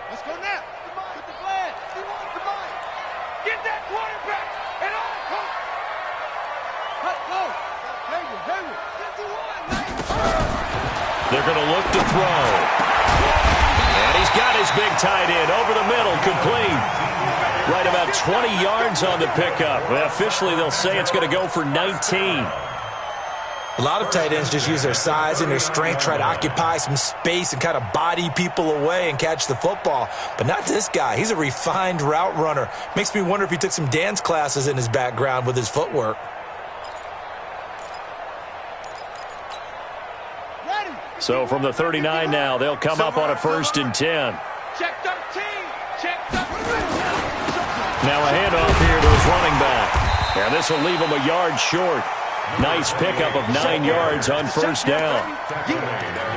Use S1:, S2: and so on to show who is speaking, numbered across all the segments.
S1: Let's go now. Put the flag. Get that quarterback and on. Go.
S2: They're going to look to throw. And he's got his big tight end over the middle, complete. Right about 20 yards on the pickup. Well, officially, they'll say it's going to go for 19.
S3: A lot of tight ends just use their size and their strength, try to occupy some space and kind of body people away and catch the football. But not this guy. He's a refined route runner. Makes me wonder if he took some dance classes in his background with his footwork.
S2: So from the 39 now, they'll come up on a 1st and 10.
S1: Check 13. Check 13.
S2: Now a handoff here to his running back. And this will leave him a yard short. Nice pickup of 9 yards on 1st down.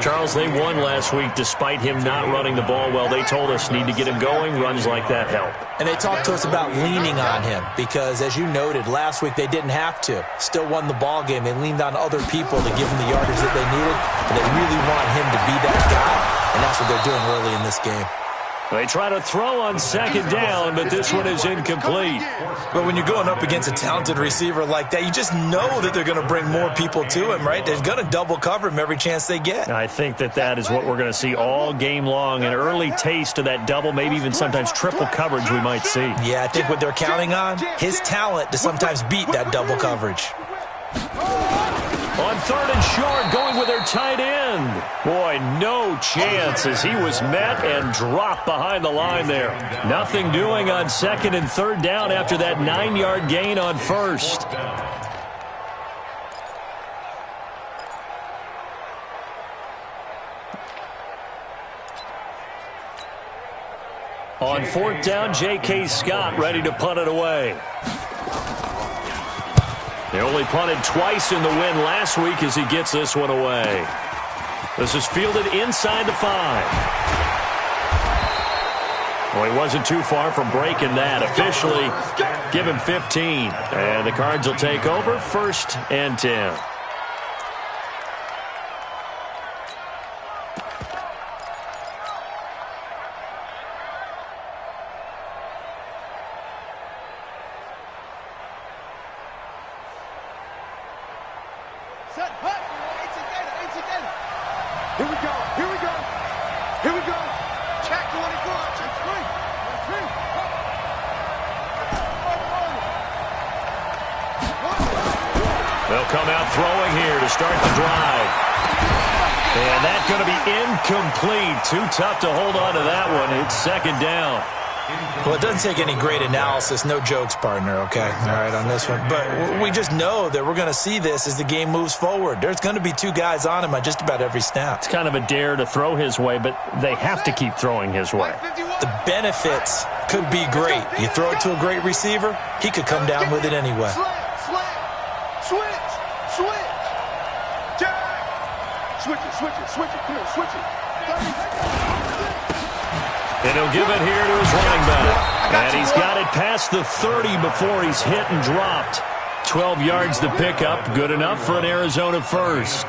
S2: Charles, they won last week despite him not running the ball well. They told us need to get him going. Runs like that help.
S3: And they talked to us about leaning on him because, as you noted, last week they didn't have to. Still won the ball game. They leaned on other people to give him the yardage that they needed. And they really want him to be that guy. And that's what they're doing early in this game.
S2: They try to throw on 2nd down, but this one is incomplete.
S3: But when you're going up against a talented receiver like that, you just know that they're going to bring more people to him, right? They're going to double cover him every chance they get.
S2: I think that is what we're going to see all game long. An early taste of that double, maybe even sometimes triple coverage we might see.
S3: Yeah, I think what they're counting on, his talent to sometimes beat that double coverage.
S2: On 3rd and short, going with their tight end. Boy, no chance as he was met and dropped behind the line there. Nothing doing on 2nd and 3rd down after that 9-yard gain on 1st. On 4th down, J.K. Scott ready to punt it away. They only punted twice in the win last week as he gets this one away. This is fielded inside the 5. Well, he wasn't too far from breaking that. Officially, give him 15. And the Cards will take over 1st and 10. They'll come out throwing here to start the drive. And that's going to be incomplete. Too tough to hold on to that one. It's 2nd down.
S3: Well, it doesn't take any great analysis. No jokes, partner, okay? All right, on this one. But we just know that we're going to see this as the game moves forward. There's going to be 2 guys on him on just about every snap.
S2: It's kind of a dare to throw his way, but they have to keep throwing his way.
S3: The benefits could be great. You throw it to a great receiver, he could come down with it anyway.
S1: Switch it. Come on, switch it.
S2: And he'll give it here to his running back. And he's got it past the 30 before he's hit and dropped. 12 yards to pick up. Good enough for an Arizona 1st.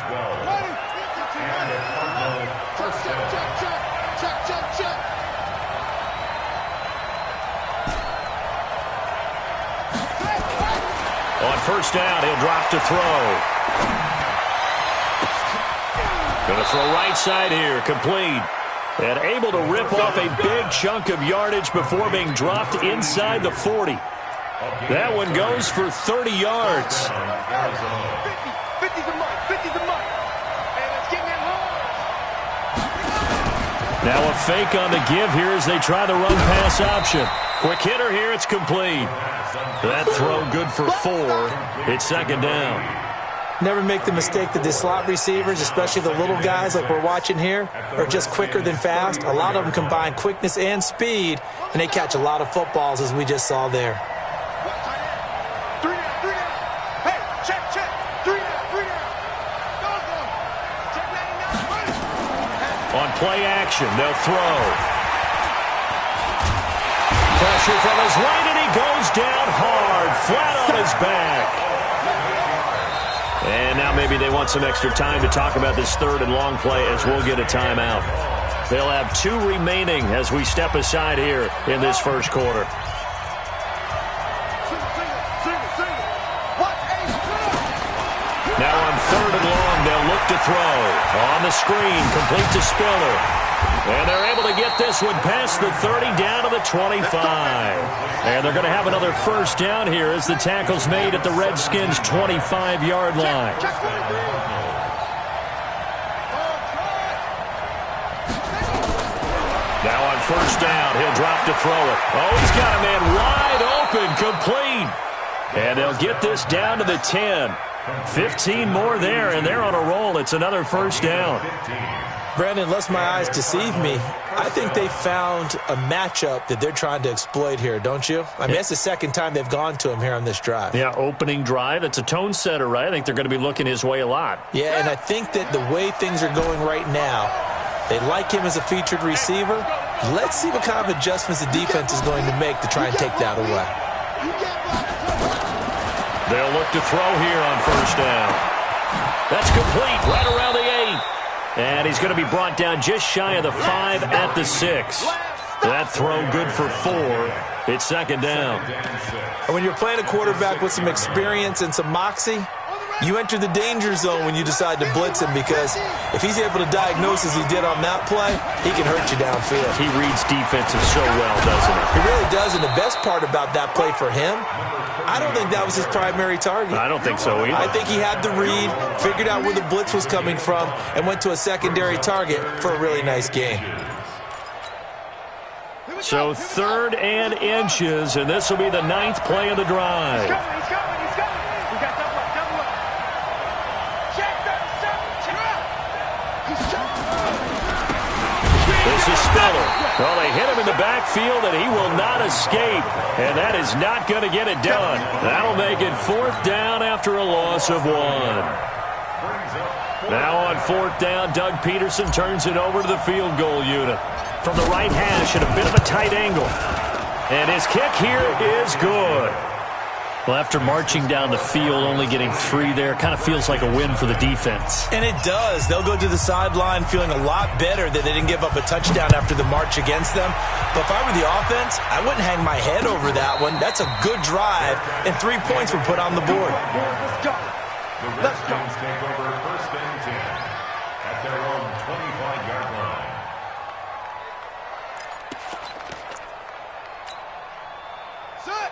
S2: On 1st down, he'll drop to throw. Going to throw right side here, complete. And able to rip off a big chunk of yardage before being dropped inside the 40. That one goes for 30 yards.
S1: 50's a mark. And it's getting it hard.
S2: Now a fake on the give here as they try the run pass option. Quick hitter here, it's complete. That throw good for 4. It's 2nd down.
S3: Never make the mistake that the slot receivers, especially the little guys like we're watching here, are just quicker than fast. A lot of them combine quickness and speed, and they catch a lot of footballs, as we just saw there.
S1: 3 down. Hey, check. 3 down. Go. Check 99.
S2: On play action, they'll throw. Pressure from his right, and he goes down hard, flat on his back. And now maybe they want some extra time to talk about this 3rd and long play as we'll get a timeout. They'll have 2 remaining as we step aside here in this first quarter. Now on 3rd and long, they'll look to throw. On the screen, complete to Spiller. And they're able to get this one past the 30 down to the 25. And they're going to have another first down here as the tackle's made at the Redskins' 25-yard line. Now on first down, he'll drop to throw it. Oh, he's got a man wide open, complete. And they'll get this down to the 10. 15 more there, and they're on a roll. It's another first down.
S3: Brandon, unless my eyes deceive me, I think they found a matchup that they're trying to exploit here, don't you? I mean, that's the second time they've gone to him here on this drive.
S2: Yeah, opening drive. It's a tone setter, right? I think they're going to be looking his way a lot.
S3: Yeah, and I think that the way things are going right now, they like him as a featured receiver. Let's see what kind of adjustments the defense is going to make to try and take that away.
S2: They'll look to throw here on first down. That's complete right around the 8. And he's going to be brought down just shy of the 5 at the 6. That throw good for 4. It's second down.
S3: And when you're playing a quarterback with some experience and some moxie, you enter the danger zone when you decide to blitz him, because if he's able to diagnose as he did on that play, he can hurt you downfield.
S2: He reads defenses so well, doesn't he?
S3: He really does, and the best part about that play for him, I don't think that was his primary target.
S2: I don't think so either.
S3: I think he had the read, figured out where the blitz was coming from, and went to a secondary target for a really nice game.
S2: So 3rd and inches, and this will be the 9th play of the drive.
S1: He's coming. We got double up. Check that.
S2: This is Spiller. Well, they hit him in the backfield, and he will not escape. And that is not going to get it done. That'll make it 4th down after a loss of 1. Now on 4th down, Doug Peterson turns it over to the field goal unit. From the right hash at a bit of a tight angle. And his kick here is good. Well, after marching down the field, only getting 3 there, kind of feels like a win for the defense.
S3: And it does. They'll go to the sideline feeling a lot better that they didn't give up a touchdown after the march against them. But if I were the offense, I wouldn't hang my head over that one. That's a good drive, and 3 points were put on the board.
S1: Let's go.
S4: Let's go. Take over 1st and 10 at their own 25-yard line.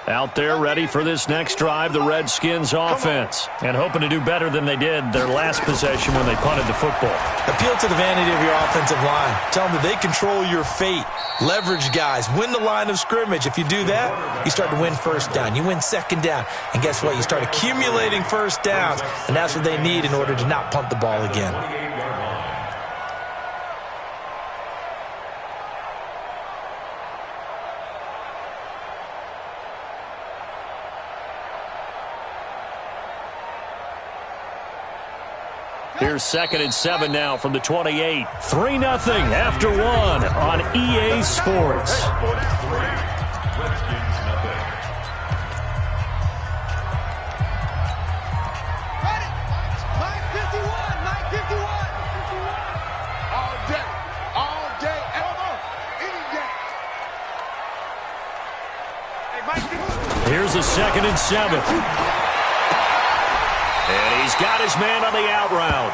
S2: Out there ready for this next drive, the Redskins offense. And hoping to do better than they did their last possession when they punted the football.
S3: Appeal to the vanity of your offensive line. Tell them that they control your fate. Leverage guys. Win the line of scrimmage. If you do that, you start to win first down. You win second down. And guess what? You start accumulating first downs. And that's what they need in order to not punt the ball again.
S2: Here's 2nd and 7 now from the 28. 3-0 after 1 on EA Sports. Here's a 2nd and 7. And he's got his man on the out route.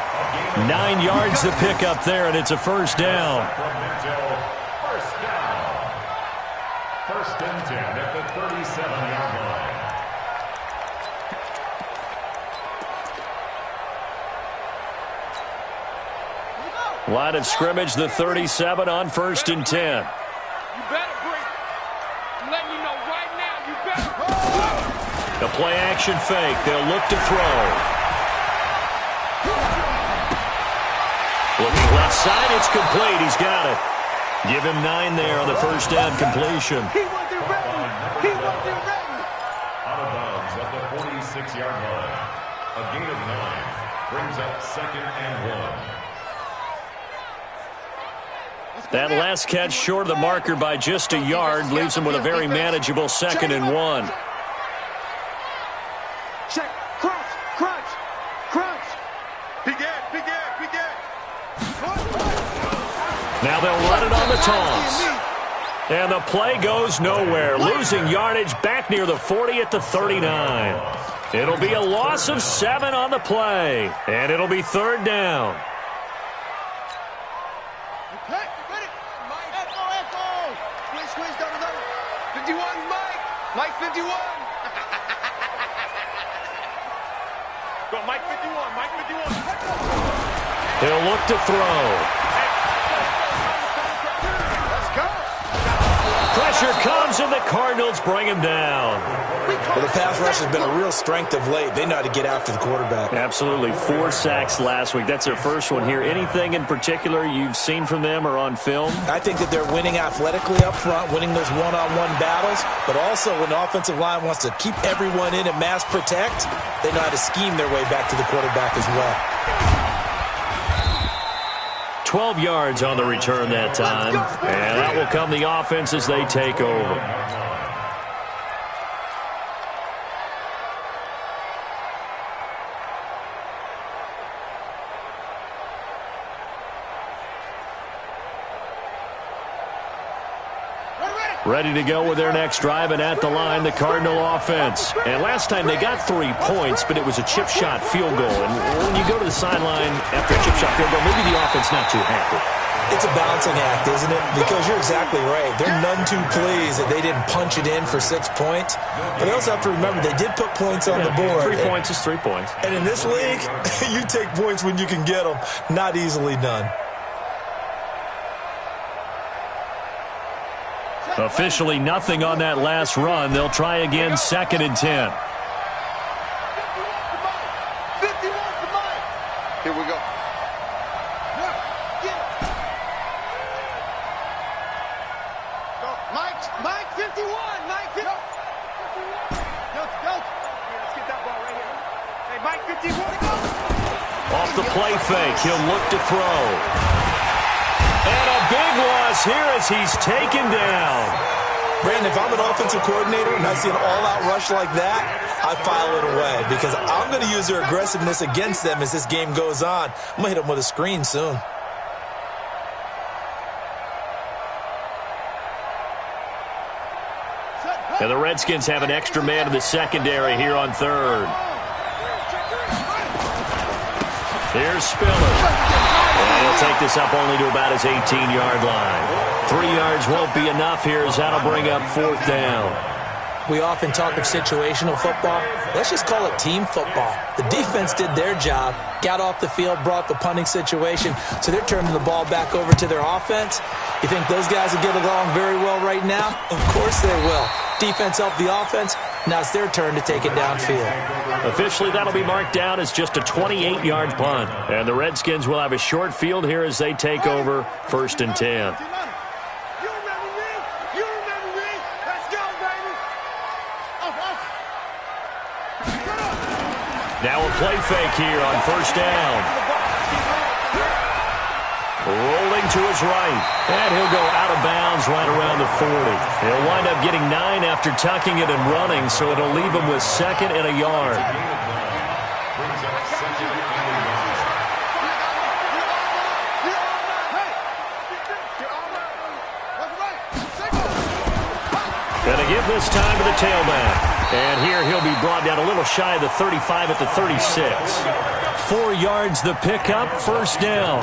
S2: 9 yards to pick up there, and it's a first down.
S4: First and 10 at the 37-yard line.
S2: Line of scrimmage, the 37 on 1st and 10.
S1: You better break. I'm letting you know right now, you better.
S2: The play-action fake. They'll look to throw. Looking left side, it's complete. He's got it. Give him 9 there on the first down completion.
S1: He wasn't ready.
S4: Out of bounds at the 46-yard line. A gain of 9 brings up 2nd and 1.
S2: That last catch short of the marker by just a yard leaves him with a very manageable 2nd and 1.
S1: Check. Crunch. Begin.
S2: Now Now they'll run it on the toss. And the play goes nowhere. Losing yardage back near the 40 at the 39. It'll be a loss of 7 on the play. And it'll be 3rd down.
S1: Okay, ready? Mike, echo. Squeeze, down another. 51, Mike. Mike 51. Go, Mike 51, Mike 51.
S2: He'll look to throw.
S1: Let's go.
S2: Pressure comes, and the Cardinals bring him down.
S3: Well, the pass rush has been a real strength of late. They know how to get after the quarterback.
S2: Absolutely. 4 sacks last week. That's their first one here. Anything in particular you've seen from them or on film?
S3: I think that they're winning athletically up front, winning those one-on-one battles, but also when the offensive line wants to keep everyone in and mass protect, they know how to scheme their way back to the quarterback as well.
S2: 12 yards on the return that time, and that will come the offense as they take over. Ready to go with their next drive, and at the line, the Cardinal offense. And last time they got 3 points, but it was a chip shot field goal. And when you go to the sideline after a chip shot field goal, maybe the offense not too happy.
S3: It's a balancing act, isn't it? Because you're exactly right. They're none too pleased that they didn't punch it in for 6 points. But they also have to remember they did put points on the board.
S2: 3 points is 3 points.
S3: And in this league, you take points when you can get them. Not easily done.
S2: Officially nothing on that last run. They'll try again, 2nd and 10.
S1: 51 to Mike. Here we go. Mike 51. Mike 51. Go. Let's get that ball right here. Hey, Mike 51.
S2: Off the play fake, he'll look to throw. And a big loss here as he's taken down.
S3: Brandon, if I'm an offensive coordinator and I see an all-out rush like that, I file it away because I'm going to use their aggressiveness against them as this game goes on. I'm going to hit them with a screen soon.
S2: And the Redskins have an extra man in the secondary here on 3rd. Here's Spiller. And he'll take this up only to about his 18-yard line. 3 yards won't be enough here as that'll bring up 4th down.
S3: We often talk of situational football. Let's just call it team football. The defense did their job, got off the field, brought the punting situation, so they're turning the ball back over to their offense. You think those guys will get along very well right now? Of course they will. Defense helped the offense. Now it's their turn to take it downfield.
S2: Officially, that'll be marked down as just a 28-yard punt. And the Redskins will have a short field here as they take over 1st and 10. Now a play fake here on 1st down. Rolling to his right, and he'll go out of bounds right around the 40. He'll wind up getting 9 after tucking it and running, so it'll leave him with 2nd and a yard. Gonna give this time to the tailback. And here he'll be brought down a little shy of the 35 at the 36. 4 yards the pickup, 1st down.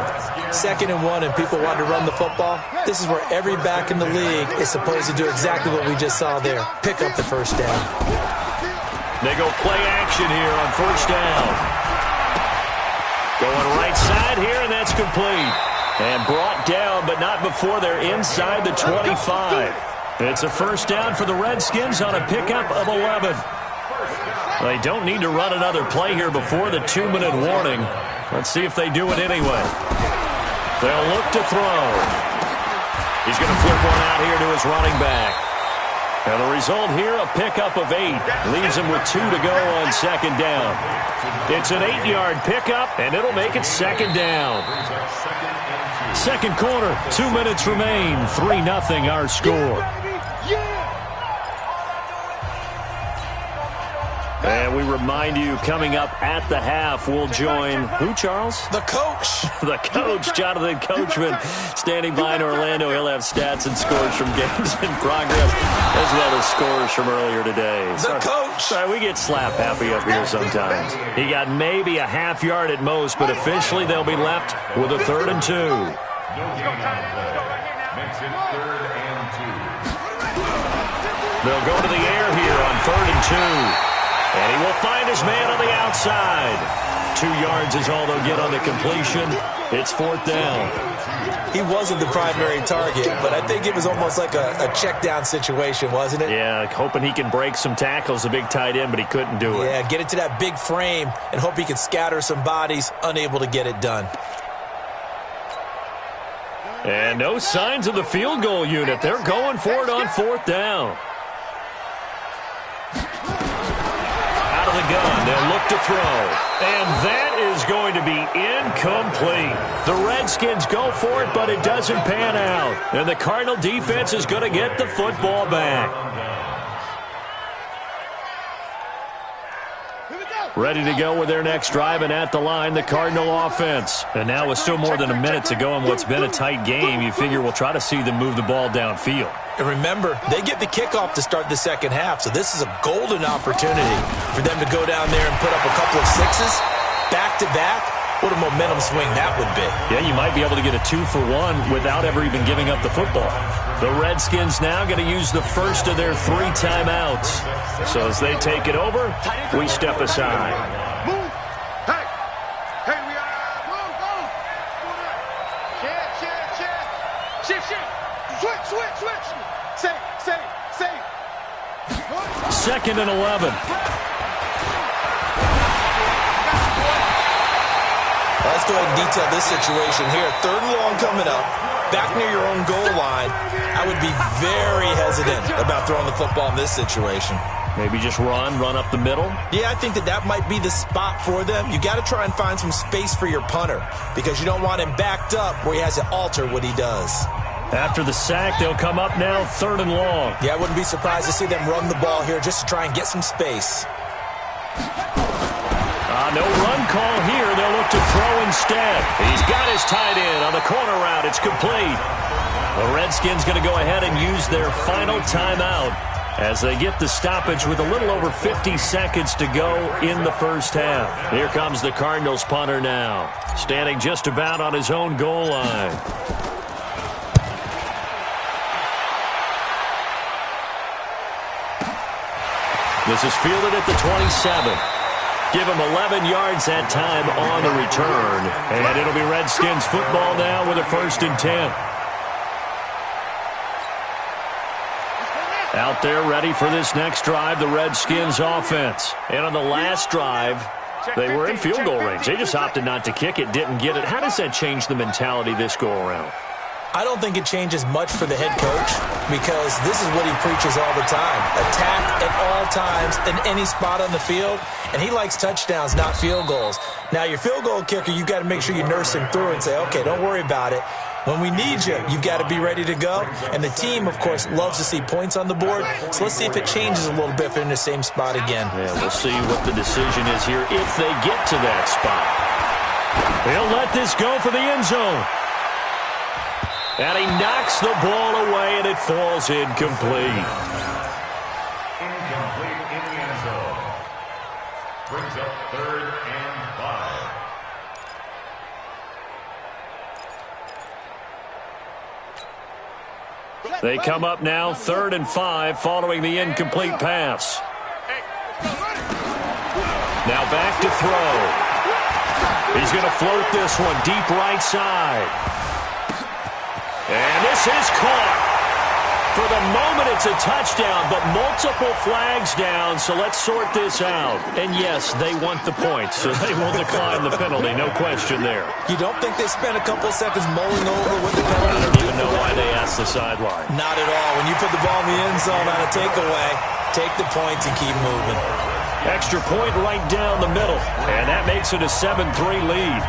S3: 2nd and 1, and people want to run the football. This is where every back in the league is supposed to do exactly what we just saw there. Pick up the 1st down.
S2: They go play action here on 1st down. Going right side here, and that's complete. And brought down, but not before they're inside the 25. It's a 1st down for the Redskins on a pickup of 11. They don't need to run another play here before the 2-minute warning. Let's see if they do it anyway. They'll look to throw. He's going to flip one out here to his running back. And the result here, a pickup of 8. Leaves him with 2 to go on 2nd down. It's an 8-yard pickup, and it'll make it 2nd down. 2nd quarter, 2 minutes remain. 3-0 our score. And we remind you, coming up at the half, we'll join who, Charles?
S3: The coach.
S2: The coach, Jonathan Coachman, standing by in Orlando. He'll have stats and scores from games in progress, as well as scores from earlier today.
S3: The coach.
S2: Sorry, we get slap happy up here sometimes. He got maybe a half yard at most, but officially they'll be left with a 3rd and 2.
S4: No gain on the play. Makes it 3rd and 2.
S2: They'll go to the air here on 3rd and 2. And he will find his man on the outside. 2 yards is all they'll get on the completion. It's 4th down.
S3: He wasn't the primary target, but I think it was almost like a check down situation, wasn't it?
S2: Yeah, hoping he can break some tackles, the big tight end, but he couldn't do it.
S3: Yeah, get it to that big frame and hope he can scatter some bodies, unable to get it done.
S2: And no signs of the field goal unit. They're going for it on 4th down. The gun, they'll look to throw, and that is going to be incomplete. The Redskins go for it, but it doesn't pan out, and the Cardinal defense is going to get the football back. Ready to go with their next drive, and at the line, the Cardinal offense. And now with still more than a minute to go in what's been a tight game, you figure we'll try to see them move the ball downfield.
S3: And remember, they get the kickoff to start the second half, so this is a golden opportunity for them to go down there and put up a couple of sixes back-to-back. What a momentum swing that would be.
S2: Yeah, you might be able to get a 2-for-1 without ever even giving up the football. The Redskins now going to use the first of their 3 timeouts. So as they take it over, we step aside.
S1: Move. Hey. Hey, we are. Go. Shift. Switch. Say.
S2: 2nd and 11.
S3: Let's go ahead and detail this situation here. 3rd and long coming up. Back near your own goal line. I would be very hesitant about throwing the football in this situation.
S2: Maybe just run up the middle.
S3: Yeah, I think that might be the spot for them. You got to try and find some space for your punter because you don't want him backed up where he has to alter what he does.
S2: After the sack, they'll come up now 3rd and long.
S3: Yeah, I wouldn't be surprised to see them run the ball here just to try and get some space.
S2: No run call here. They'll look to throw instead. He's got his tight end on the corner route. It's complete. The Redskins going to go ahead and use their final timeout as they get the stoppage with a little over 50 seconds to go in the first half. Here comes the Cardinals punter now, standing just about on his own goal line. This is fielded at the 27. Give him 11 yards that time on the return. And it'll be Redskins football now with a 1st and 10. Out there ready for this next drive, the Redskins offense. And on the last drive, they were in field goal range. They just opted not to kick it, didn't get it. How does that change the mentality this go-around?
S3: I don't think it changes much for the head coach because this is what he preaches all the time. Attack at all times in any spot on the field, and he likes touchdowns, not field goals. Now, your field goal kicker, you've got to make sure you nurse him through and say, okay, don't worry about it. When we need you, you've got to be ready to go. And the team, of course, loves to see points on the board. So let's see if it changes a little bit if they're in the same spot again.
S2: Yeah, we'll see what the decision is here if they get to that spot. They'll let this go for the end zone. And he knocks the ball away, and it falls incomplete.
S4: Incomplete in the end zone. Brings up 3rd and 5.
S2: They come up now 3rd and 5 following the incomplete pass. Now back to throw. He's going to float this one deep right side. And this is caught. For the moment, it's a touchdown, but multiple flags down, so let's sort this out. And yes, they want the points, so they will decline the penalty, no question there.
S3: You don't think they spent a couple of seconds mulling over what the penalty
S2: I don't even know why they asked the sideline.
S3: Not at all. When you put the ball in the end zone on a takeaway, take the points and keep moving.
S2: Extra point right down the middle, and that makes it a 7-3 lead.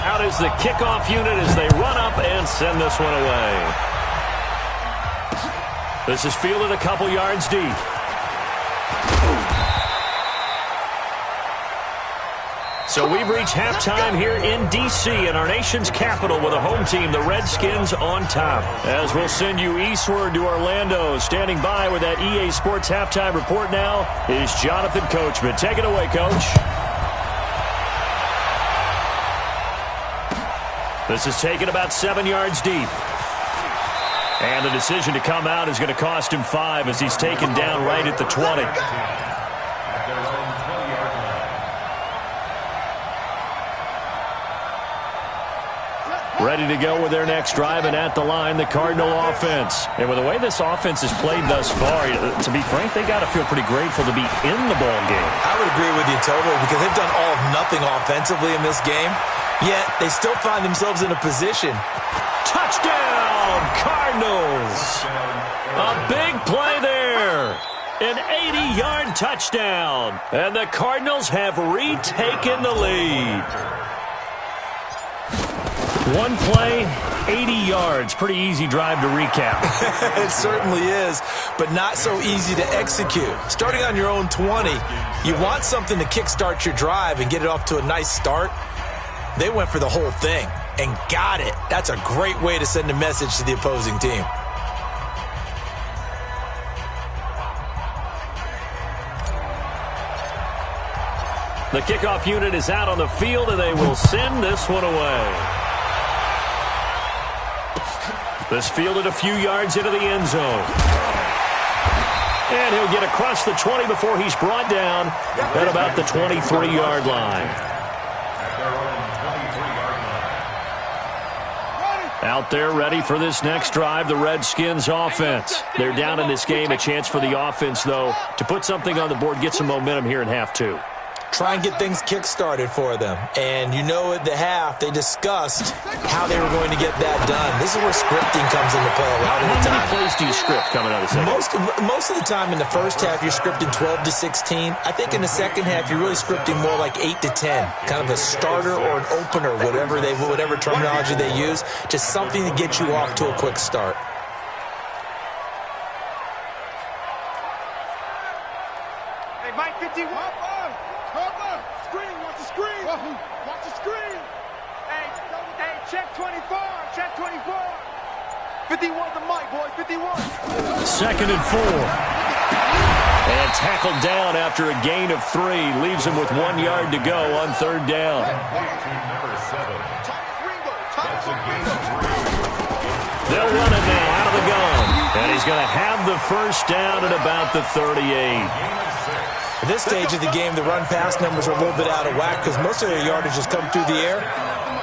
S2: Out is the kickoff unit as they run up and send this one away. This is fielded a couple yards deep. So we've reached halftime here in D.C. in our nation's capital with a home team, the Redskins, on top. As we'll send you eastward to Orlando, standing by with that EA Sports halftime report now is Jonathan Coachman. Take it away, Coach. This is taken about 7 yards deep. And the decision to come out is going to cost him 5 as he's taken down right at the 20. Ready to go with their next drive, and at the line, the Cardinal offense. And with the way this offense has played thus far, to be frank, they got to feel pretty grateful to be in the ball game.
S3: I would agree with you totally because they've done all of nothing offensively in this game, yet they still find themselves in a position.
S2: Touchdown, Cardinals! A big play there. An 80-yard touchdown. And the Cardinals have retaken the lead. One play, 80 yards. Pretty easy drive to recap.
S3: It certainly is, but not so easy to execute. Starting on your own 20, you want something to kickstart your drive and get it off to a nice start. They went for the whole thing and got it. That's a great way to send a message to the opposing team.
S2: The kickoff unit is out on the field, and they will send this one away. This fielded a few yards into the end zone. And he'll get across the 20 before he's brought down at about the 23-yard line. Out there ready for this next drive, the Redskins offense. They're down in this game. A chance for the offense, though, to put something on the board, get some momentum here in half two.
S3: Try and get things kick-started for them. And you know at the half, they discussed how they were going to get that done. This is where scripting comes into play a lot of the time.
S2: How many plays do you script coming out of the second?
S3: Most of the time in the first half, you're scripting 12 to 16. I think in the second half, you're really scripting more like 8 to 10. Kind of a starter or an opener, whatever terminology they use. Just something to get you off to a quick start.
S1: Hey, Mike 51. Watch the screen. Hey, check 24. Check 24. 51 to Mike, boy. 51.
S2: 2nd and 4. And tackled down after a gain of 3. Leaves him with 1 yard to go on 3rd down. They'll run it now out of the gun. And he's going to have the first down at about the 38.
S3: At this stage of the game, the run-pass numbers are a little bit out of whack because most of their yardage has come through the air.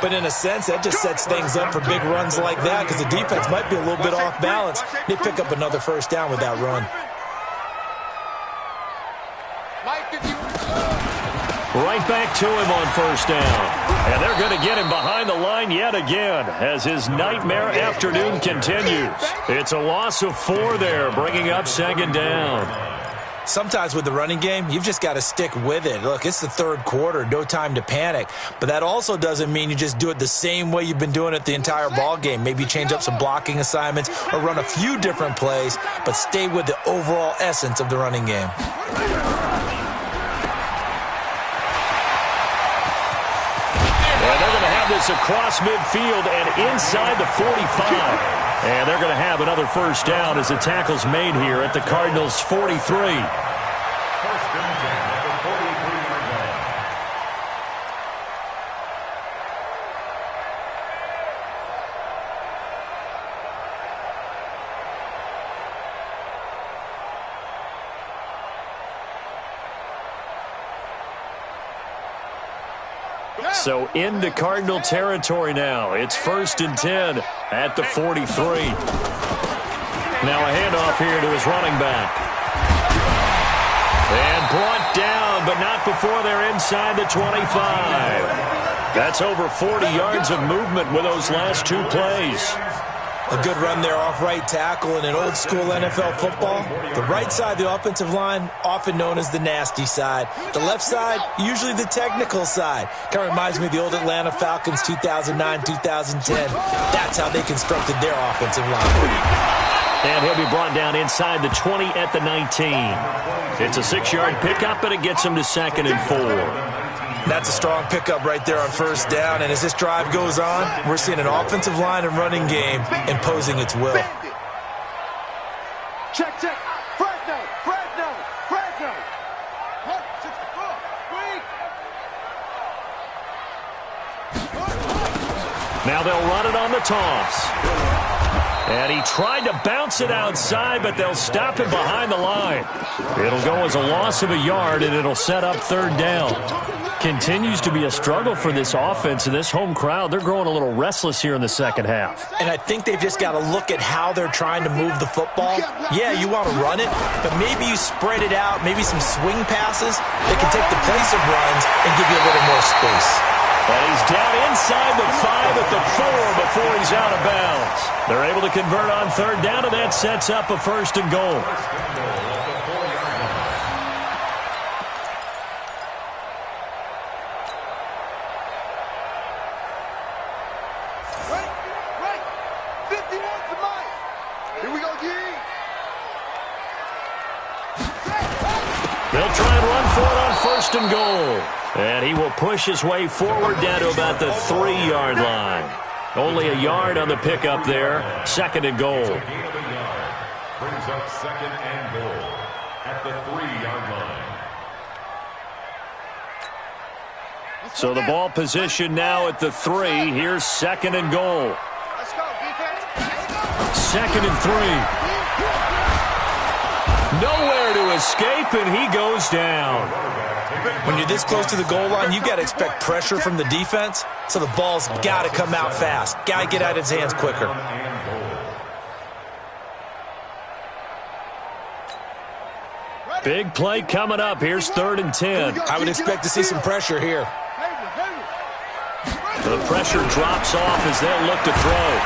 S3: But in a sense, that just sets things up for big runs like that because the defense might be a little bit off balance. They pick up another first down with that run.
S2: Right back to him on first down. And they're going to get him behind the line yet again as his nightmare afternoon continues. It's a loss of 4 there, bringing up 2nd down.
S3: Sometimes with the running game, you've just got to stick with it. Look, it's the 3rd quarter, no time to panic. But that also doesn't mean you just do it the same way you've been doing it the entire ball game. Maybe change up some blocking assignments or run a few different plays, but stay with the overall essence of the running game.
S2: And they're going to have this across midfield and inside the 45. And they're going to have another first down as the tackle's made here at the Cardinals' 43. So into Cardinal territory now. It's 1st and 10 at the 43. Now a handoff here to his running back. And brought down, but not before they're inside the 25. That's over 40 yards of movement with those last 2 plays.
S3: A good run there off right tackle in an old-school NFL football. The right side, the offensive line, often known as the nasty side. The left side, usually the technical side. Kind of reminds me of the old Atlanta Falcons 2009-2010. That's how they constructed their offensive line.
S2: And he'll be brought down inside the 20 at the 19. It's a 6-yard pickup, and it gets him to 2nd and 4.
S3: That's a strong pickup right there on first down. And as this drive goes on, we're seeing an offensive line and running game imposing its will.
S1: Check. Fresno. Huh, 64.
S2: Now they'll run it on the toss. And he tried to bounce it outside, but they'll stop him behind the line. It'll go as a loss of a yard, and it'll set up third down. Continues to be a struggle for this offense and this home crowd. They're growing a little restless here in the second half.
S3: And I think they've just got to look at how they're trying to move the football. Yeah, you want to run it, but maybe you spread it out, maybe some swing passes that can take the place of runs and give you a little more space.
S2: And he's down inside the 5 at the 4 before he's out of bounds. They're able to convert on third down, and that sets up a first and goal.
S1: Right. 51 to Mike. Here we go, G.
S2: They'll try and run for it on first and goal. And he will push his way forward down to about the 3-yard line. Only a yard on the pickup there. Second and goal.
S4: Brings up second and goal at the 3-yard line.
S2: So the ball position now at the 3. Here's second and goal.
S1: Let's go, defense.
S2: Second and 3. Nowhere to escape, and he goes down.
S3: When you're this close to the goal line, you got to expect pressure from the defense, so the ball's got to come out fast. Got to get out of his hands quicker.
S2: Big play coming up. Here's third and 10.
S3: I would expect to see some pressure here.
S2: The pressure drops off as they'll look to throw.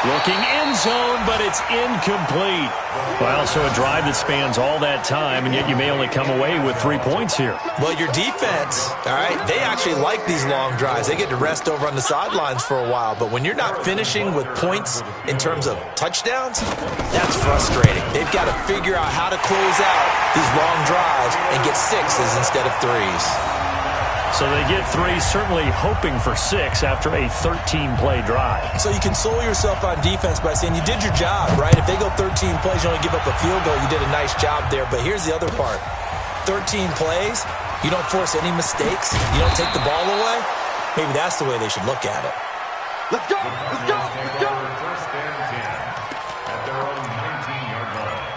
S2: Looking end zone, but it's incomplete. Well, so a drive that spans all that time, and yet you may only come away with 3 points here.
S3: Well, your defense, all right, they actually like these long drives. They get to rest over on the sidelines for a while. But when you're not finishing with points in terms of touchdowns, that's frustrating. They've got to figure out how to close out these long drives and get 6s instead of 3s.
S2: So they get 3, certainly hoping for 6 after a 13-play drive.
S3: So you console yourself on defense by saying you did your job, right? If they go 13 plays, you only give up a field goal, you did a nice job there. But here's the other part. 13 plays, you don't force any mistakes, you don't take the ball away. Maybe that's the way they should look at it.
S1: Let's go.
S4: First and 10 at their own 19-yard line.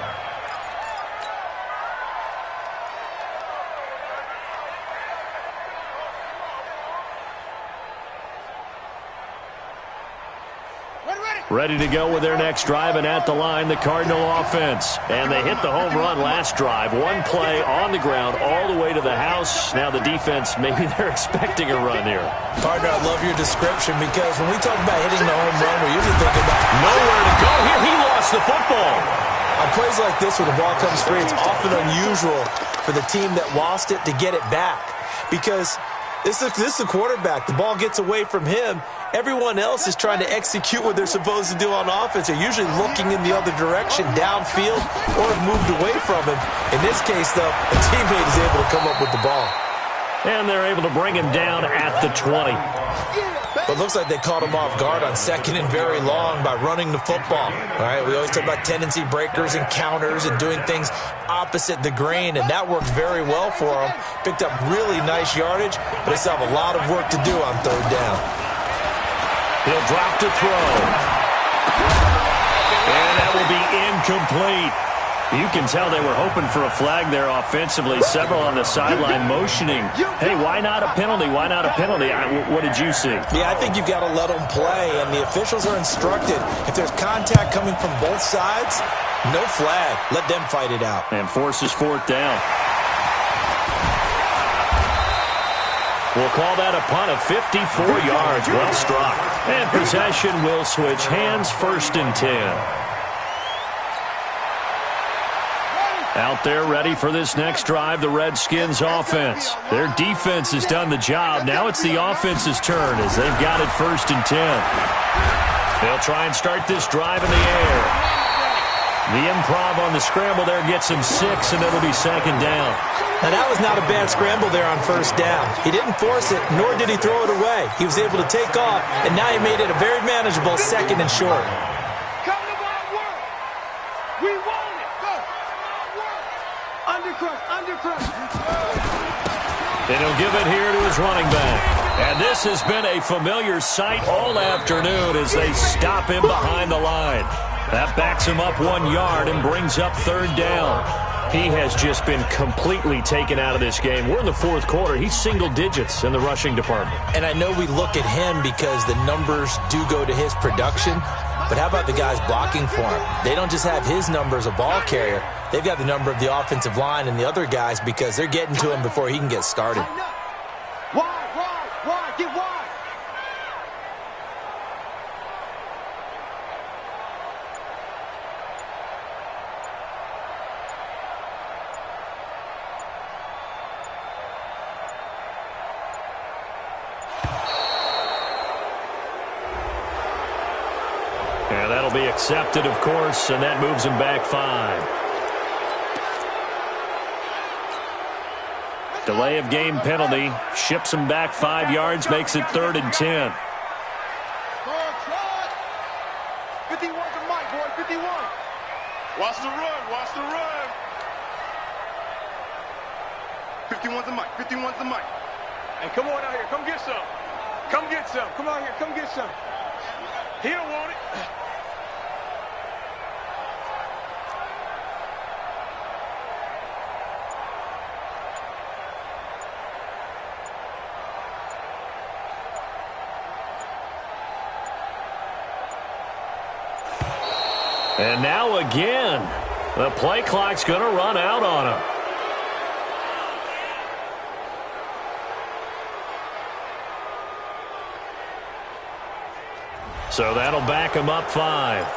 S2: Ready to go with their next drive, and at the line, the Cardinal offense. And they hit the home run last drive. 1 play on the ground all the way to the house. Now the defense, maybe they're expecting a run here.
S3: Partner, I love your description because when we talk about hitting the home run, we're usually thinking about
S2: nowhere to go here. He lost the football.
S3: On plays like this where the ball comes free, it's often unusual for the team that lost it to get it back because this is the quarterback. The ball gets away from him. Everyone else is trying to execute what they're supposed to do on offense. They're usually looking in the other direction, downfield, or have moved away from him. In this case, though, a teammate is able to come up with the ball.
S2: And they're able to bring him down at the 20.
S3: But it looks like they caught him off guard on second and very long by running the football. All right, we always talk about tendency breakers and counters and doing things opposite the grain, and that worked very well for them. Picked up really nice yardage, but they still have a lot of work to do on third down.
S2: He'll drop to throw. And that will be incomplete. You can tell they were hoping for a flag there offensively. Several on the sideline motioning. Hey, why not a penalty? Why not a penalty? What did you see?
S3: Yeah, I think you've got to let them play, and the officials are instructed. If there's contact coming from both sides, no flag. Let them fight it out.
S2: And forces fourth down. We'll call that a punt of 54 yards. Well struck. And possession will switch hands, first and 10. Out there ready for this next drive, the Redskins offense. Their defense has done the job. Now it's the offense's turn as they've got it first and 10. They'll try and start this drive in the air. The improv on the scramble there gets him 6, and it'll be second down.
S3: Now, that was not a bad scramble there on first down. He didn't force it, nor did he throw it away. He was able to take off, and now he made it a very manageable second and short.
S1: Come to my work. We want it. Go. Undercrush.
S2: And he'll give it here to his running back. And this has been a familiar sight all afternoon as they stop him behind the line. That backs him up 1 yard and brings up third down. He has just been completely taken out of this game. We're in the fourth quarter. He's single digits in the rushing department.
S3: And I know we look at him because the numbers do go to his production, but how about the guys blocking for him? They don't just have his number as a ball carrier. They've got the number of the offensive line and the other guys because they're getting to him before he can get started.
S1: Wide, get wide.
S2: And that'll be accepted, of course, and that moves him back 5. Delay of game penalty. Ships him back 5 yards, makes it 3rd and 10.
S1: 51's the mic, boy, 51. Watch the run. 51's the mic. And come on out here, come get some. Come out here, come get some. He don't want it.
S2: And now again, the play clock's going to run out on him. So that'll back him up 5.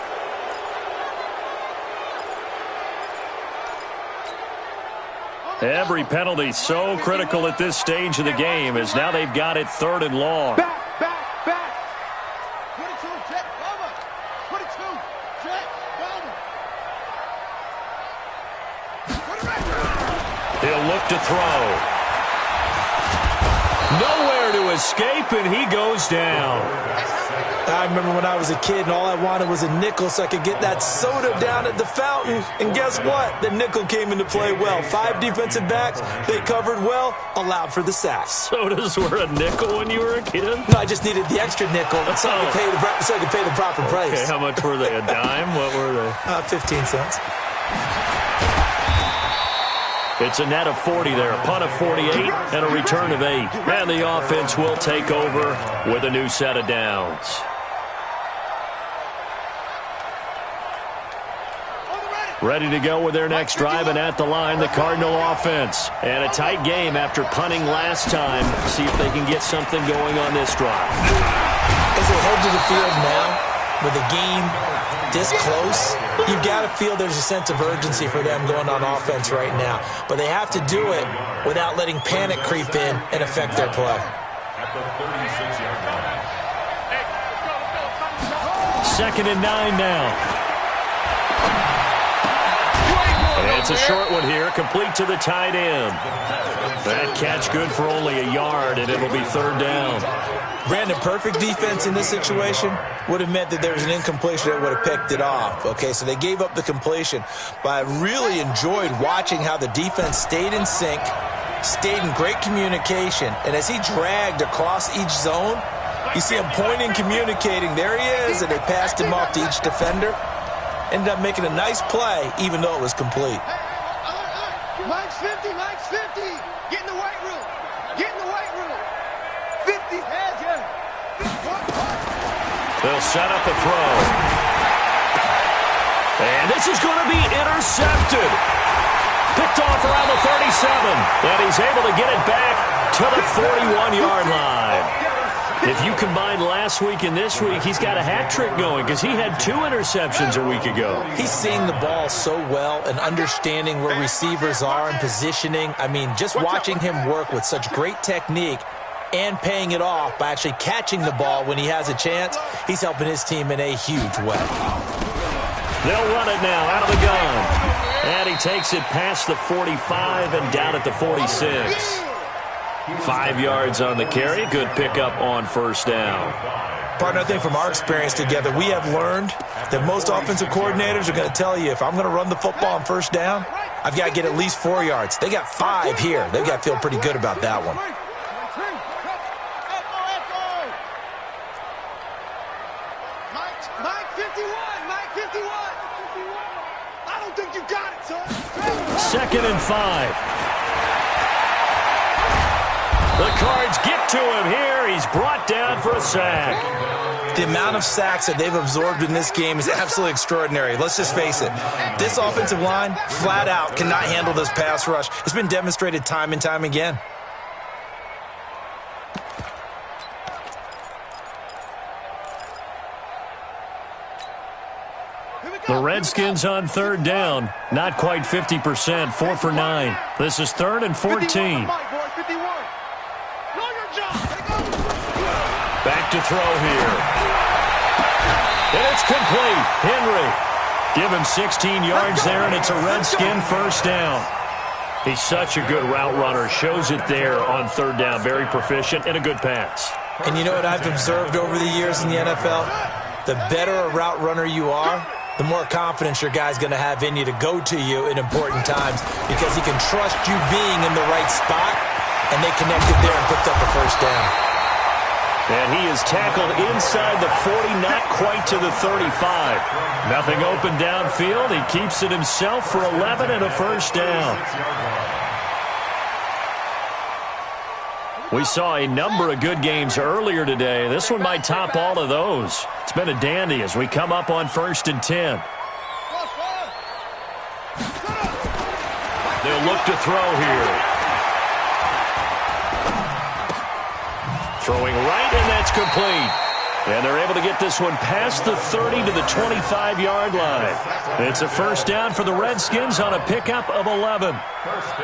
S2: Every penalty so critical at this stage of the game as now they've got it 3rd and long.
S1: Back. 22, check, cover. 22, check, cover.
S2: He'll look to throw. Nowhere to escape, and he goes down.
S3: I remember when I was a kid and all I wanted was a nickel so I could get that soda down at the fountain. And guess what? The nickel came into play well. 5 defensive backs, they covered well, allowed for the sacks.
S2: Sodas were a nickel when you were a kid?
S3: No, I just needed the extra nickel so I could pay the proper price.
S2: Okay, how much were they? A dime? What were they?
S3: 15 cents.
S2: It's a net of 40 there, a punt of 48, and a return of 8. And the offense will take over with a new set of downs. Ready to go with their next drive, and at the line, the Cardinal offense. And a tight game after punting last time. See if they can get something going on this drive.
S3: As they head to the field now, with the game this close, you've got to feel there's a sense of urgency for them going on offense right now. But they have to do it without letting panic creep in and affect their play.
S4: At the 36-yard line.
S2: 2nd and 9 now. And it's a short one here, complete to the tight end. That catch good for only a yard, and it'll be 3rd down.
S3: Brandon, perfect defense in this situation would have meant that there was an incompletion that would have picked it off. Okay, so they gave up the completion. But I really enjoyed watching how the defense stayed in sync, stayed in great communication, and as he dragged across each zone, you see him pointing, communicating. There he is, and they passed him off to each defender. Ended up making a nice play, even though it was complete.
S1: Mike's 50. Get in the weight room. 50.
S2: They'll set up a throw. And this is going to be intercepted. Picked off around the 37. And he's able to get it back to the 41-yard line. If you combine last week and this week, he's got a hat trick going because he had 2 interceptions a week ago.
S3: He's seeing the ball so well and understanding where receivers are and positioning. I mean, just watching him work with such great technique and paying it off by actually catching the ball when he has a chance, he's helping his team in a huge way.
S2: They'll run it now out of the gun. he takes it past the 45 and down at the 46. 5 yards on the carry. Good pickup on first down.
S3: Partner, I think from our experience together, we have learned that most offensive coordinators are going to tell you, if I'm going to run the football on first down, I've got to get at least 4 yards. They got 5 here. They've got to feel pretty good about that one.
S1: Mike 51, Mike 51. I don't think you got it, son.
S2: 2nd and 5. The Cards get to him here. He's brought down for a sack.
S3: The amount of sacks that they've absorbed in this game is absolutely extraordinary. Let's just face it. This offensive line, flat out, cannot handle this pass rush. It's been demonstrated time and time again.
S2: The Redskins on 3rd down. Not quite 50%. 4 for 9. This is 3rd and 14. Back to throw here. And it's complete. Henry. Give him 16 yards there, and it's a Redskin first down. He's such a good route runner. Shows it there on 3rd down. Very proficient and a good pass.
S3: And you know what I've observed over the years in the NFL? The better a route runner you are, the more confidence your guy's going to have in you to go to you in important times, because he can trust you being in the right spot, and they connected there and picked up a first down.
S2: And he is tackled inside the 40, not quite to the 35. Nothing open downfield. He keeps it himself for 11 and a first down. We saw a number of good games earlier today. This one might top all of those. It's been a dandy as we come up on 1st and 10. They'll look to throw here. Throwing right, and that's complete. And they're able to get this one past the 30 to the 25-yard line. It's a first down for the Redskins on a pickup of 11.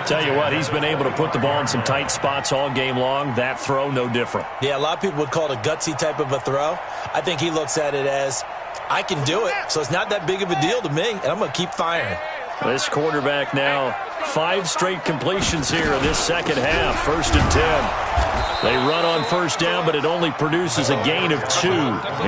S2: Tell you what, he's been able to put the ball in some tight spots all game long. That throw, no different.
S3: Yeah, a lot of people would call it a gutsy type of a throw. I think he looks at it as, I can do it, so it's not that big of a deal to me, and I'm going to keep firing.
S2: This quarterback now, 5 straight completions here in this second half. 1st and 10. They run on first down, but it only produces a gain of 2.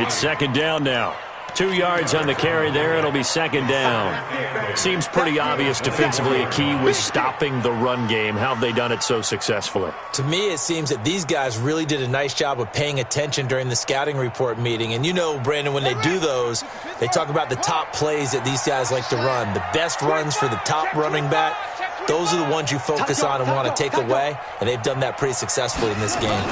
S2: It's 2nd down now. 2 yards on the carry there. It'll be 2nd down. Seems pretty obvious defensively a key was stopping the run game. How have they done it so successfully?
S3: To me, it seems that these guys really did a nice job of paying attention during the scouting report meeting. And you know, Brandon, when they do those, they talk about the top plays that these guys like to run. The best runs for the top running back. Those are the ones you focus on and want to take away, and they've done that pretty successfully in this game.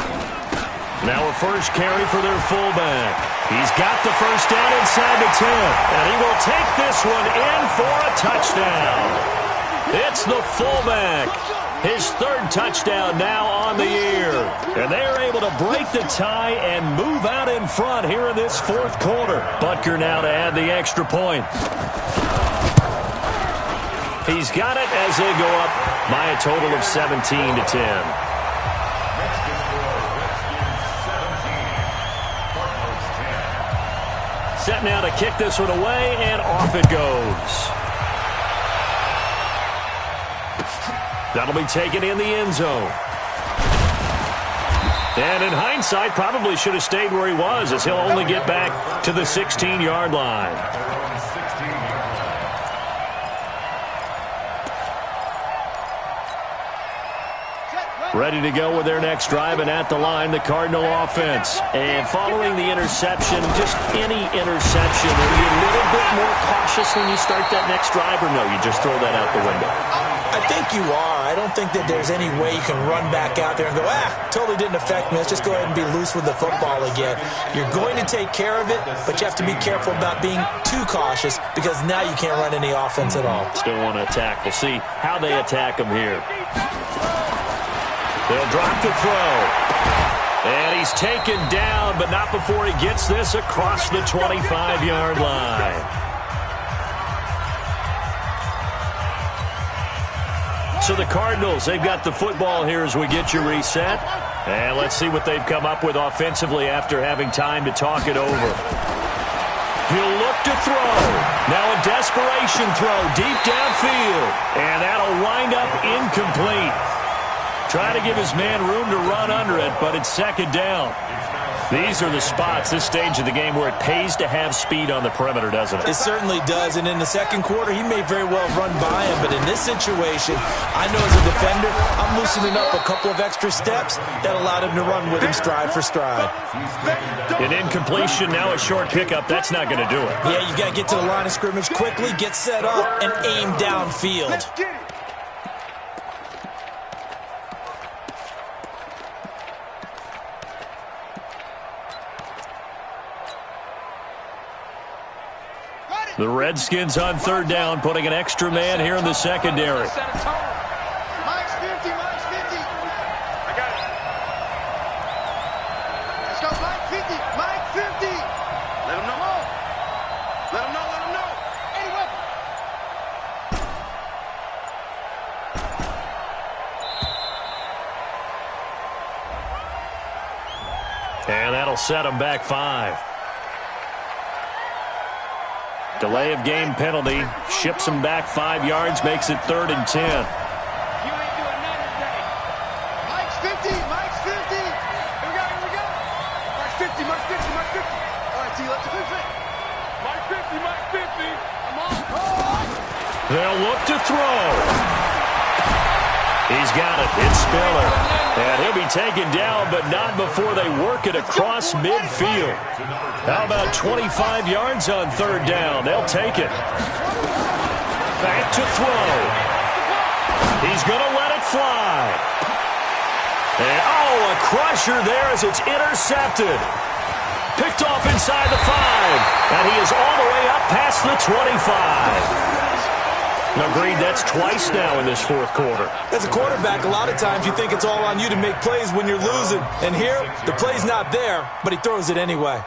S2: Now a first carry for their fullback. He's got the first down inside the 10, and he will take this one in for a touchdown. It's the fullback. His 3rd touchdown now on the year. And they are able to break the tie and move out in front here in this 4th quarter. Butker now to add the extra point. He's got it as they go up by a total of 17 to 10. Set now to kick this one away, and off it goes. That'll be taken in the end zone. And in hindsight, probably should have stayed where he was, as he'll only get back to the 16-yard line. Ready to go with their next drive, and at the line, the Cardinal offense. And following the interception, just any interception, are you a little bit more cautious when you start that next drive, or no, you just throw that out the window?
S3: I think you are. I don't think that there's any way you can run back out there and go, totally didn't affect me. Let's just go ahead and be loose with the football again. You're going to take care of it, but you have to be careful about being too cautious, because now you can't run any offense at all.
S2: Still want to attack. We'll see how they attack him here. They'll drop the throw. And he's taken down, but not before he gets this across the 25-yard line. So the Cardinals, they've got the football here as we get you reset. And let's see what they've come up with offensively after having time to talk it over. He'll look to throw. Now a desperation throw deep downfield. And that'll wind up incomplete. Trying to give his man room to run under it, but it's second down. These are the spots, this stage of the game, where it pays to have speed on the perimeter, doesn't it?
S3: It certainly does, and in the second quarter, he may very well run by him, but in this situation, I know as a defender, I'm loosening up a couple of extra steps that allowed him to run with him stride for stride.
S2: An incompletion, now a short pickup, that's not going to do it.
S3: Yeah, you got to get to the line of scrimmage quickly, get set up, and aim downfield.
S2: The Redskins on third down, putting an extra man here in the secondary.
S1: Mike's 50, Mike's 50. I got it. Let's go, Mike 50, Mike 50. Let him know. Let him know, let him know. Anyway.
S2: And that'll set him back 5. Delay of game penalty, ships him back 5 yards, makes it 3rd and 10.
S1: You ain't doing nothing today. Mike's 50, Mike's 50. Here we go, here we go. Mike's 50, Mike's 50, Mike's 50. All right, T, let's do it. Mike's 50, Mike's 50. Come on. Oh.
S2: They'll look to throw. He's got it. It's Spiller. And he'll be taken down, but not before they work it across midfield. How about 25 yards on third down? They'll take it. Back to throw. He's going to let it fly. And, a crusher there as it's intercepted. Picked off inside the 5. And he is all the way up past the 25. Agreed, that's twice now in this fourth quarter.
S3: As a quarterback, a lot of times you think it's all on you to make plays when you're losing. And here, the play's not there, but he throws it anyway.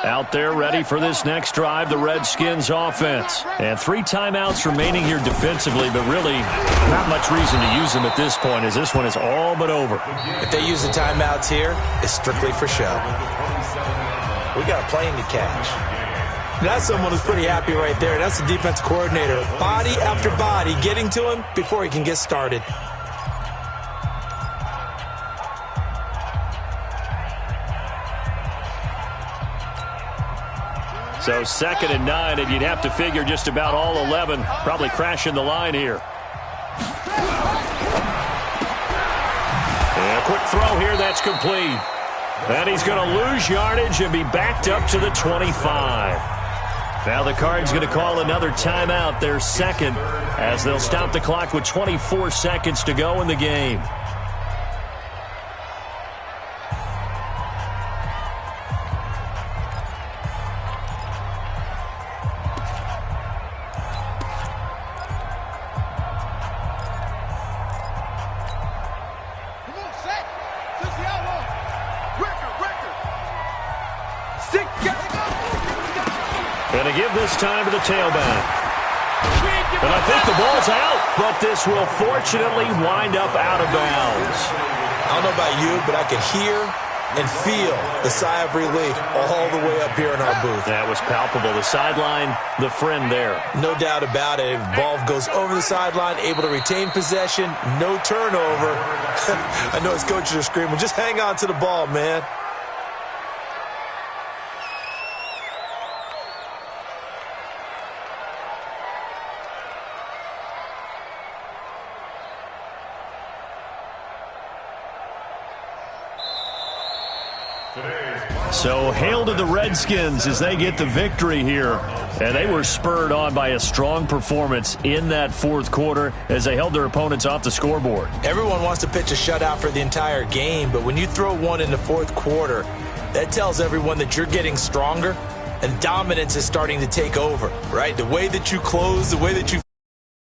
S2: Out there ready for this next drive, the Redskins offense. And 3 timeouts remaining here defensively, but really not much reason to use them at this point, as this one is all but over.
S3: If they use the timeouts here, it's strictly for show. We got a plane to catch. That's someone who's pretty happy right there. That's the defense coordinator. Body after body getting to him before he can get started.
S2: So 2nd and 9, and you'd have to figure just about all 11 probably crashing the line here. And a quick throw here, that's complete. And he's going to lose yardage and be backed up to the 25. Now the Cards going to call another timeout, their second, as they'll stop the clock with 24 seconds to go in the game. Going to give this time to the tailback. And I think the ball's out, but this will fortunately wind up out of bounds.
S3: I don't know about you, but I could hear and feel the sigh of relief all the way up here in our booth.
S2: That was palpable. The sideline, the friend there.
S3: No doubt about it. Ball goes over the sideline, able to retain possession, no turnover. I know his coaches are screaming, just hang on to the ball, man.
S2: So hail to the Redskins as they get the victory here. And they were spurred on by a strong performance in that fourth quarter as they held their opponents off the scoreboard.
S3: Everyone wants to pitch a shutout for the entire game, but when you throw one in the fourth quarter, that tells everyone that you're getting stronger and dominance is starting to take over, right? The way that you close, the way that you